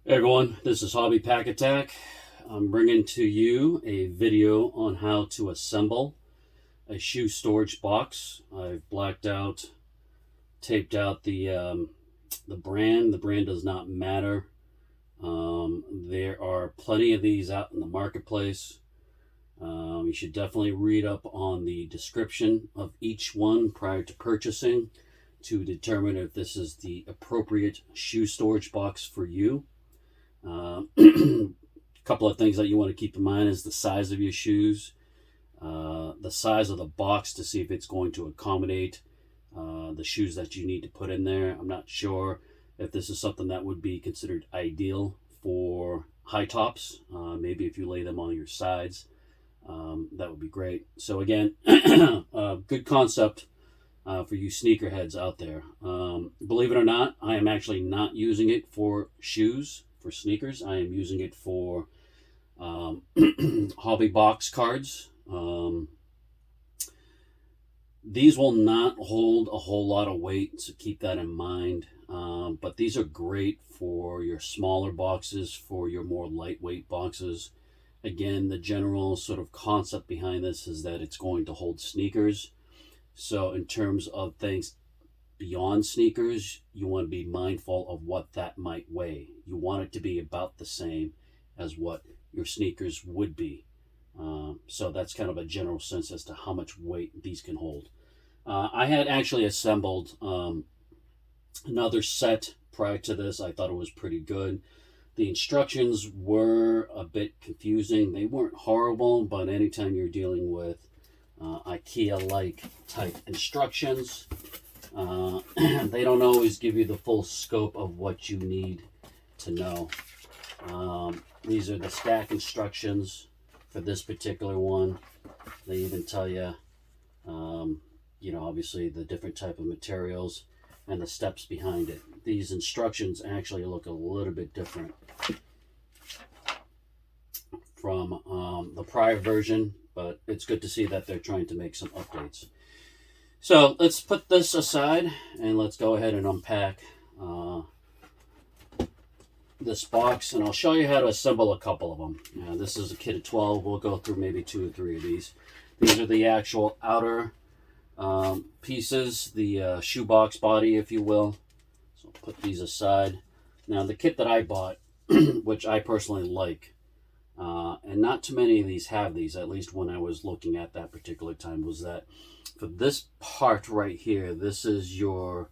Hey everyone, this is Hobby Pack Attack. I'm bringing to you a video on how to assemble a shoe storage box. I've blacked out, taped out the brand. The brand does not matter. There are plenty of these out in the marketplace. You should definitely read up on the description of each one prior to purchasing to determine if this is the appropriate shoe storage box for you. A couple of things that you want to keep in mind is the size of your shoes, the size of the box to see if it's going to accommodate the shoes that you need to put in there. I'm not sure if this is something that would be considered ideal for high tops. Maybe if you lay them on your sides, that would be great. So again, good concept for you sneakerheads out there. Believe it or not, I am actually not using it for shoes. For sneakers, I am using it for hobby box cards. These will not hold a whole lot of weight, so keep that in mind. But these are great for your smaller boxes, for your more lightweight boxes. Again, the general sort of concept behind this is that it's going to hold sneakers. So in terms of things beyond sneakers, you want to be mindful of what that might weigh. You want it to be about the same as what your sneakers would be. So that's kind of a general sense as to how much weight these can hold. I had actually assembled another set prior to this. I thought it was pretty good. The instructions were a bit confusing. They weren't horrible, but anytime you're dealing with IKEA-like type instructions, they don't always give you the full scope of what you need to know. These are the stack instructions for this particular one. They even tell you, obviously the different type of materials and the steps behind it. These instructions actually look a little bit different from the prior version, but it's good to see that they're trying to make some updates. So let's put this aside and let's go ahead and unpack this box, and I'll show you how to assemble a couple of them. This is a kit of 12. We'll go through maybe 2 or 3 of these. These are the actual outer pieces, the shoebox body, if you will. So I'll put these aside. Now the kit that I bought, which I personally like, and not too many of these have these, at least when I was looking at that particular time, was that for this part right here, this is your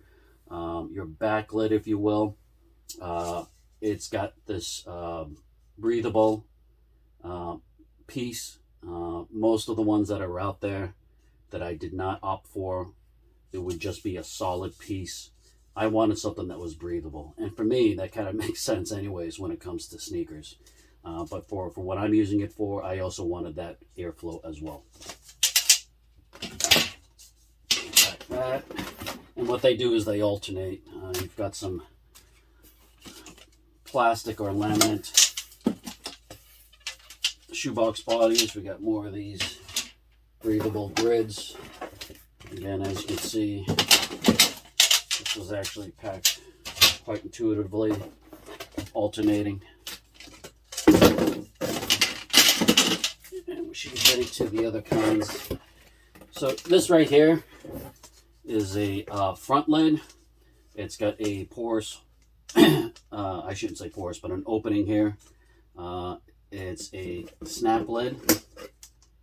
back lid, if you will. It's got this breathable piece. Most of the ones that are out there that I did not opt for, it would just be a solid piece. I wanted something that was breathable, and for me that kind of makes sense anyways when it comes to sneakers. But for what I'm using it for, I also wanted that airflow as well. Like that. And what they do is they alternate. You've got some plastic or laminate shoebox bodies. We got more of these breathable grids. Again, as you can see, this was actually packed quite intuitively, alternating. And we should be getting to the other kinds. So this right here is a front lid. It's got a porous, I shouldn't say porous, but an opening here. It's a snap lid.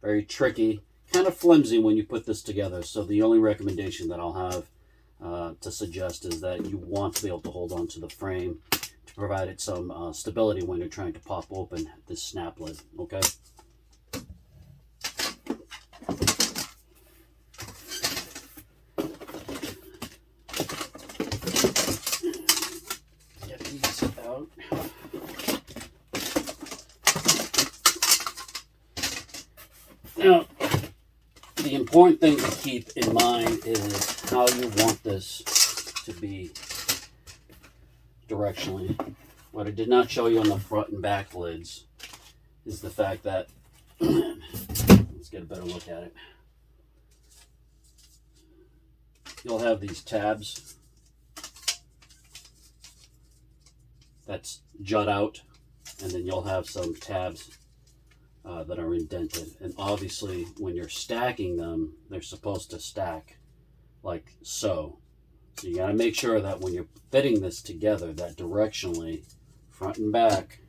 Very tricky, kind of flimsy when you put this together. So the only recommendation that I'll have to suggest is that you want to be able to hold on to the frame to provide it some stability when you're trying to pop open this snap lid, okay? Get these out. Now, the important thing to keep in mind is how you want this to be directionally. What I did not show you on the front and back lids is the fact that, let's get a better look at it. You'll have these tabs that's jut out, and then you'll have some tabs that are indented. And obviously when you're stacking them, they're supposed to stack like so. So you got to make sure that when you're fitting this together, that directionally, front and back,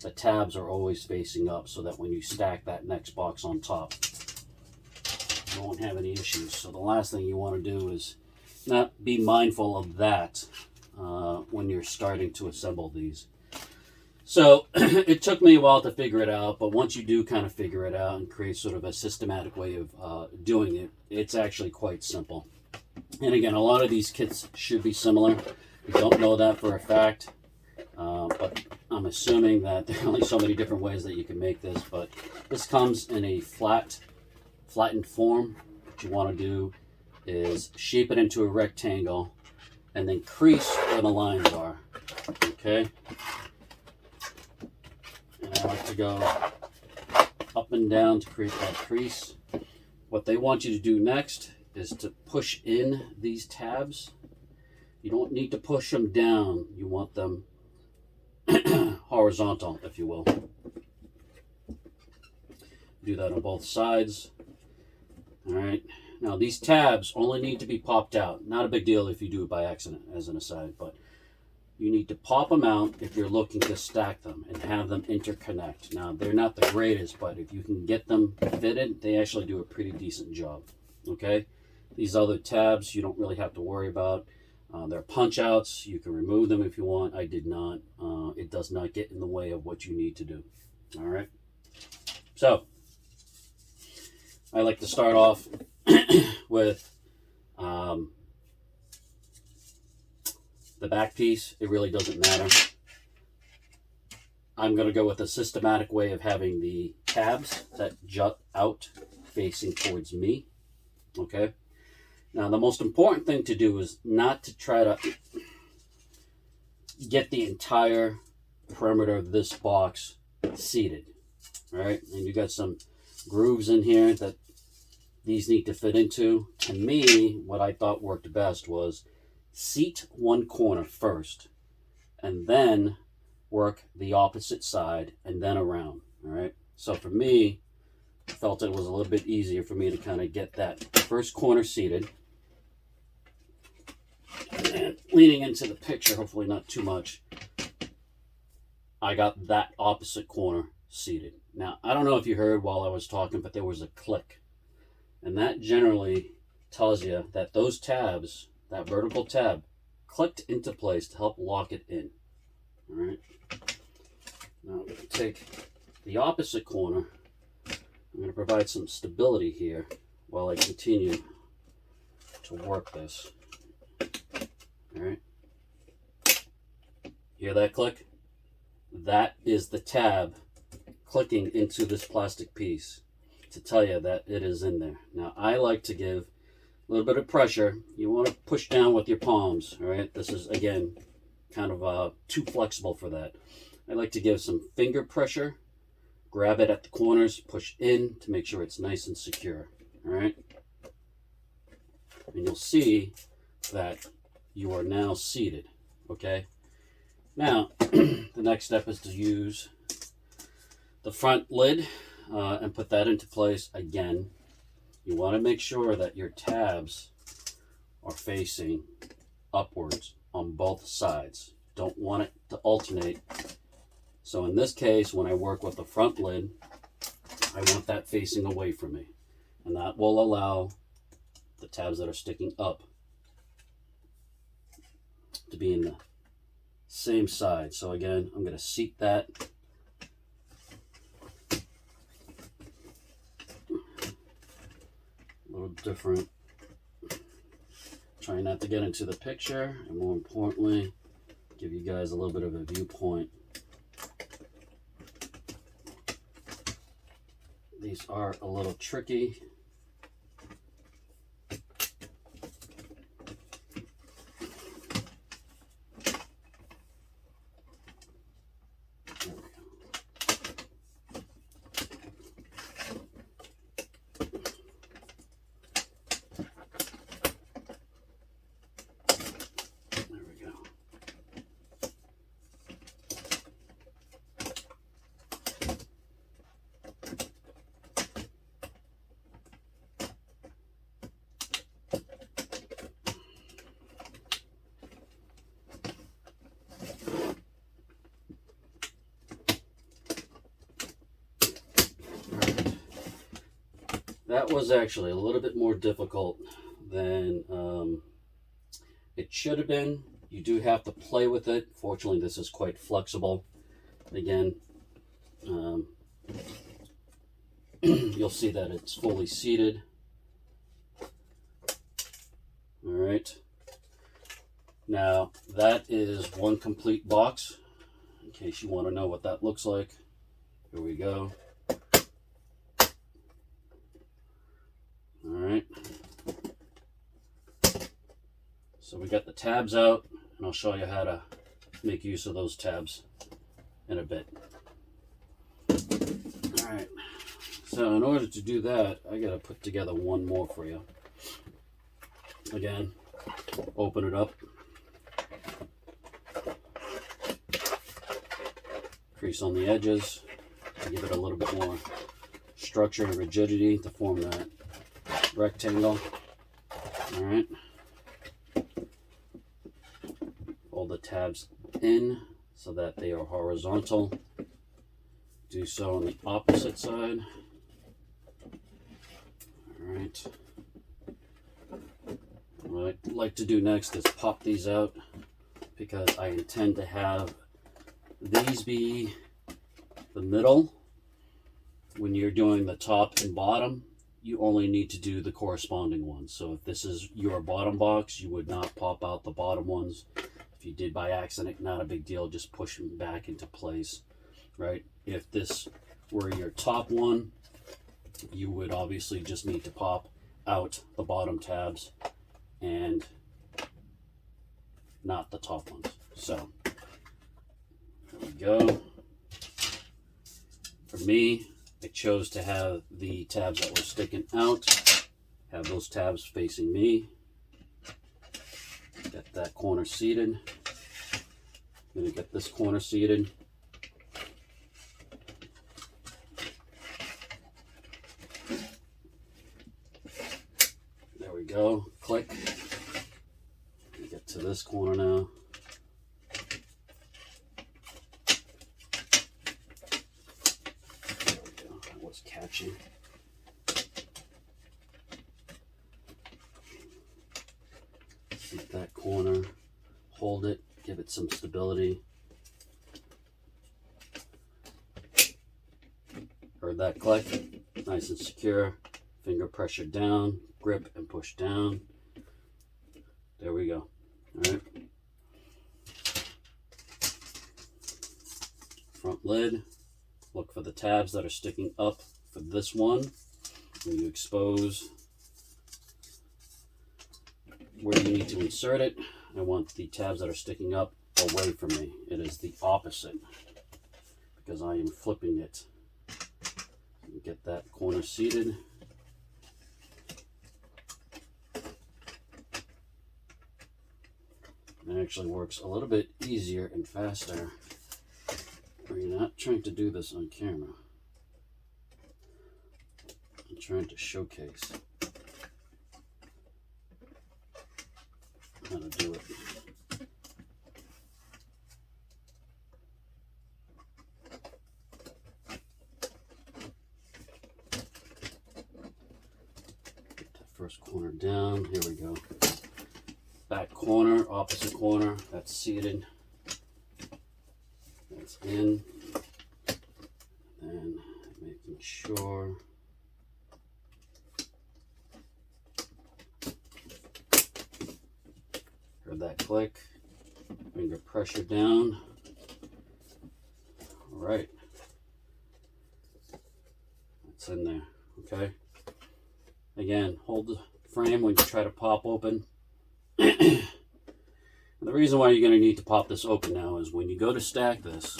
the tabs are always facing up, so that when you stack that next box on top, you won't have any issues. So the last thing you want to do is not be mindful of that when you're starting to assemble these. So it took me a while to figure it out, but once you do kind of figure it out and create sort of a systematic way of doing it, it's actually quite simple. And again, a lot of these kits should be similar. We don't know that for a fact, but I'm assuming that there are only so many different ways that you can make this. But this comes in a flattened form. What you want to do is shape it into a rectangle and then crease where the lines are. Okay? And I like to go up and down to create that crease. What they want you to do next is to push in these tabs. You don't need to push them down. You want them horizontal, if you will. Do that on both sides. All right. Now these tabs only need to be popped out. Not a big deal if you do it by accident, as an aside, but you need to pop them out if you're looking to stack them and have them interconnect. Now, they're not the greatest, but if you can get them fitted, they actually do a pretty decent job. Okay? These other tabs, you don't really have to worry about. They're punch outs. You can remove them if you want. I did not. It does not get in the way of what you need to do. All right? So, I like to start off with the back piece. It really doesn't matter. I'm going to go with a systematic way of having the tabs that jut out facing towards me. Okay? Now, the most important thing to do is not to try to get the entire perimeter of this box seated. All right? And you got some grooves in here that these need to fit into. To me, what I thought worked best was seat one corner first and then work the opposite side and then around. All right. So for me, I felt it was a little bit easier for me to kind of get that first corner seated. And leaning into the picture, hopefully not too much, I got that opposite corner seated. Now, I don't know if you heard while I was talking, but there was a click. And that generally tells you that those tabs, that vertical tab, clicked into place to help lock it in. All right. Now I'm going to take the opposite corner. I'm going to provide some stability here while I continue to work this. All right. Hear that click? That is the tab clicking into this plastic piece to tell you that it is in there. Now, I like to give a little bit of pressure. You want to push down with your palms, all right? This is, again, kind of too flexible for that. I like to give some finger pressure, grab it at the corners, push in to make sure it's nice and secure, all right? And you'll see that you are now seated, okay? Now, the next step is to use the front lid and put that into place again. You want to make sure that your tabs are facing upwards on both sides. Don't want it to alternate. So in this case, when I work with the front lid, I want that facing away from me. And that will allow the tabs that are sticking up to be in the same side. So again, I'm going to seat that. A little different. Trying not to get into the picture, and more importantly, give you guys a little bit of a viewpoint. These are a little tricky. That was actually a little bit more difficult than it should have been. You do have to play with it. Fortunately, this is quite flexible. Again, you'll see that it's fully seated. All right. Now, that is one complete box. In case you want to know what that looks like, here we go. All right. So we got the tabs out, and I'll show you how to make use of those tabs in a bit. All right. So in order to do that, I got to put together one more for you. Again, open it up. Crease on the edges to give it a little bit more structure and rigidity to form that rectangle. All right. Fold the tabs in so that they are horizontal. Do so on the opposite side. All right. What I'd like to do next is pop these out because I intend to have these be the middle. When you're doing the top and bottom, you only need to do the corresponding ones. So if this is your bottom box, you would not pop out the bottom ones. If you did by accident, not a big deal, just push them back into place, right? If this were your top one, you would obviously just need to pop out the bottom tabs and not the top ones. So there we go. For me, I chose to have the tabs that were sticking out, have those tabs facing me. Get that corner seated. I'm going to get this corner seated. There we go. Click. Get to this corner now. There we go. That was catchy. Keep that corner. Hold it. Give it some stability. Heard that click? Nice and secure. Finger pressure down, grip and push down. There we go. All right. Front lid. Look for the tabs that are sticking up for this one. When you expose where you need to insert it, I want the tabs that are sticking up away from me. It is the opposite because I am flipping it. Get that corner seated. It actually works a little bit easier and faster when you're not trying to do this on camera. I'm trying to showcase how to do it. Get that first corner down. Here we go. Back corner, opposite corner, that's seated. That's in. And making sure heard that click. Finger pressure down. All right. That's in there. Okay. Again, hold the frame when you try to pop open. The reason why you're going to need to pop this open now is when you go to stack this,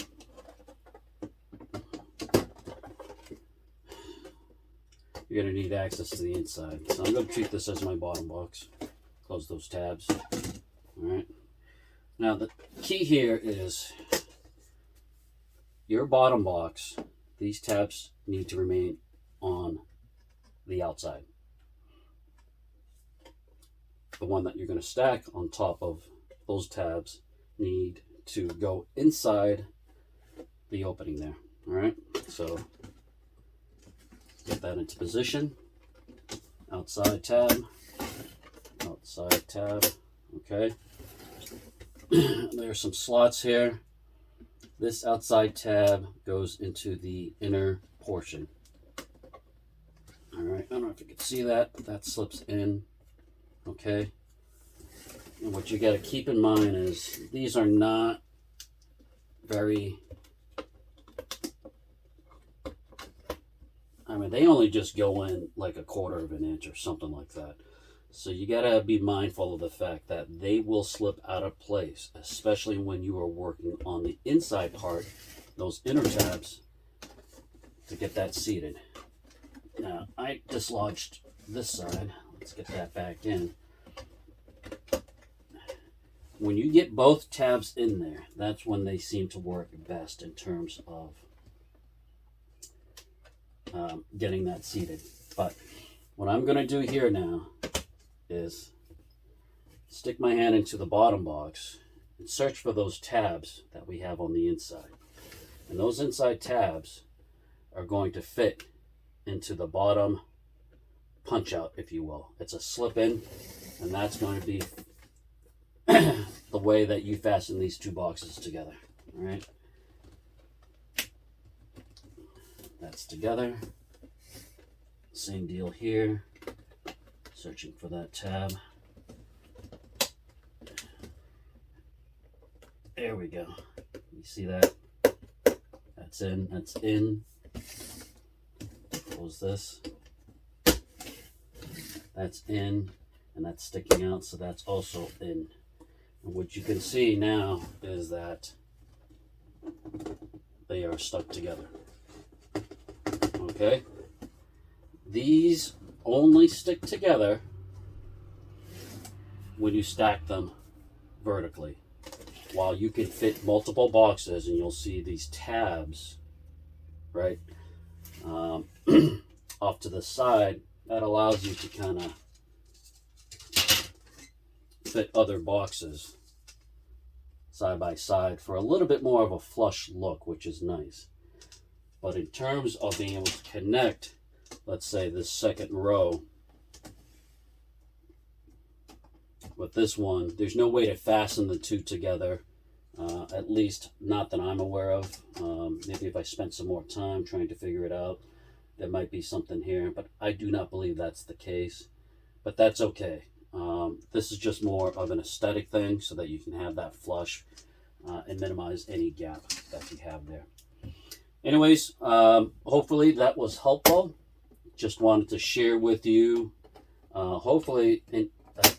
you're going to need access to the inside. So I'm going to treat this as my bottom box. Close those tabs. All right. Now the key here is your bottom box, these tabs need to remain on the outside. The one that you're going to stack on top of those tabs need to go inside the opening there. All right, so get that into position. outside tab, okay. There's some slots here. This outside tab goes into the inner portion. All right, I don't know if you can see that, but that slips in, okay. And what you got to keep in mind is these are not very, I mean, they only just go in like 1/4 of an inch or something like that. So you got to be mindful of the fact that they will slip out of place, especially when you are working on the inside part, those inner tabs, to get that seated. Now, I dislodged this side. Let's get that back in. When you get both tabs in there, that's when they seem to work best in terms of getting that seated. But what I'm going to do here now is stick my hand into the bottom box and search for those tabs that we have on the inside. And those inside tabs are going to fit into the bottom punch out, if you will. It's a slip in, and that's going to be the way that you fasten these two boxes together. All right, that's together. Same deal here. Searching for that tab. There we go. You see that? That's in. That's in. Close this. That's in, and that's sticking out, so that's also in. And what you can see now is that they are stuck together. Okay? These only stick together when you stack them vertically. While you can fit multiple boxes, and you'll see these tabs, right, off to the side, that allows you to kind of fit other boxes side by side for a little bit more of a flush look, which is nice. But in terms of being able to connect, let's say this second row with this one, there's no way to fasten the two together, at least not that I'm aware of. Maybe if I spent some more time trying to figure it out, there might be something here, but I do not believe that's the case. But that's okay. This is just more of an aesthetic thing so that you can have that flush and minimize any gap that you have there. Anyways, hopefully that was helpful. Just wanted to share with you, hopefully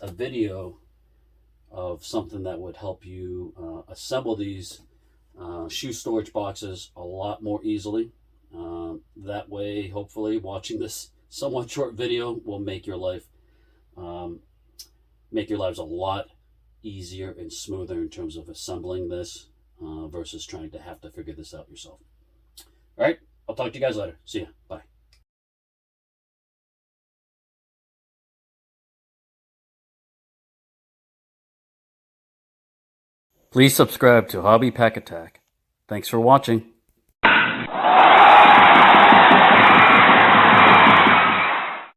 a video of something that would help you assemble these shoe storage boxes a lot more easily. That way, hopefully, watching this somewhat short video will make your lives a lot easier and smoother in terms of assembling this versus trying to have to figure this out yourself. All right, I'll talk to you guys later. See ya. Bye. Please subscribe to Hobby Pack Attack. Thanks for watching.